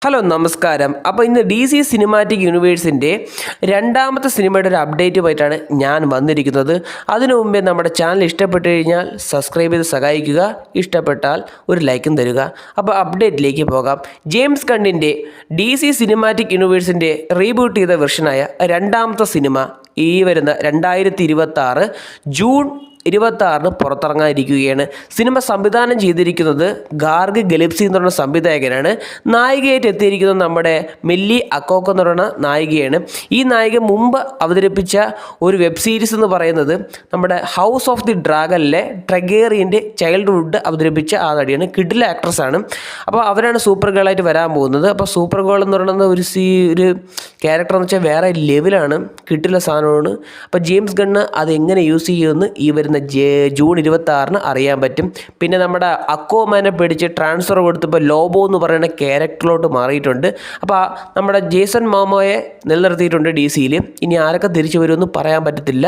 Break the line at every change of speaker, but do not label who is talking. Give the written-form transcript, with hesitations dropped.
Hello നമസ്കാരം. അപ്പോൾ ഇന്ന് DC സിനിമാറ്റിക് യൂണിവേഴ്സിൻ്റെ രണ്ടാമത്തെ സിനിമയുടെ ഒരു അപ്ഡേറ്റുമായിട്ടാണ് ഞാൻ വന്നിരിക്കുന്നത്. അതിനു മുമ്പേ നമ്മുടെ ചാനൽ ഇഷ്ടപ്പെട്ടു കഴിഞ്ഞാൽ സബ്സ്ക്രൈബ് ചെയ്ത് സഹായിക്കുക, ഇഷ്ടപ്പെട്ടാൽ ഒരു ലൈക്കും തരിക. അപ്പോൾ അപ്ഡേറ്റിലേക്ക് പോകാം. ജെയിംസ് ഗണ്ണിൻ്റെ DC സിനിമാറ്റിക് യൂണിവേഴ്സിൻ്റെ റീബൂട്ട് ചെയ്ത വെർഷനായ രണ്ടാമത്തെ സിനിമ ഈ വരുന്ന 2026 ജൂൺ 26 പുറത്തിറങ്ങാനിരിക്കുകയാണ്. സിനിമ സംവിധാനം ചെയ്തിരിക്കുന്നത് ഗാർഗ് ഗലിപ്സി എന്ന് പറയുന്ന സംവിധായകനാണ്. നായികയായിട്ട് എത്തിയിരിക്കുന്നത് നമ്മുടെ മെല്ലി അക്കോക്ക് എന്ന് പറയുന്ന നായികയാണ്. ഈ നായിക മുമ്പ് അവതരിപ്പിച്ച ഒരു വെബ് സീരീസ് എന്ന് പറയുന്നത് നമ്മുടെ ഹൗസ് ഓഫ് ദി ഡ്രാഗനിലെ ട്രഗേറിയൻ്റെ ചൈൽഡ്ഹുഡ് അവതരിപ്പിച്ച ആ നടിയാണ്. കിഡിലെ ആക്ട്രസ്സാണ്. അപ്പോൾ അവരാണ് സൂപ്പർ ഗേളായിട്ട് വരാൻ പോകുന്നത്. അപ്പോൾ സൂപ്പർ ഗേൾ എന്ന് പറയുന്നത് ഒരു ക്യാരക്ടർ എന്ന് വെച്ചാൽ വേറെ ലെവലാണ്, കിട്ടില്ല സാധനമാണ്. അപ്പോൾ ജെയിംസ് ഗണ്ണ് അതെങ്ങനെ യൂസ് ചെയ്യുമെന്ന് ഈ വരുന്ന ജൂൺ 26 അറിയാൻ പറ്റും. പിന്നെ നമ്മുടെ അക്വാമാനെ പിടിച്ച് ട്രാൻസ്ഫർ കൊടുത്തപ്പോൾ ലോബോ എന്ന് പറയുന്ന ക്യാരക്ടറിലോട്ട് മാറിയിട്ടുണ്ട്. അപ്പോൾ നമ്മുടെ ജേസൺ മോമോയെ നിലനിർത്തിയിട്ടുണ്ട് DC യിൽ. ഇനി ആരൊക്കെ തിരിച്ചു വരുമെന്ന് പറയാൻ പറ്റത്തില്ല.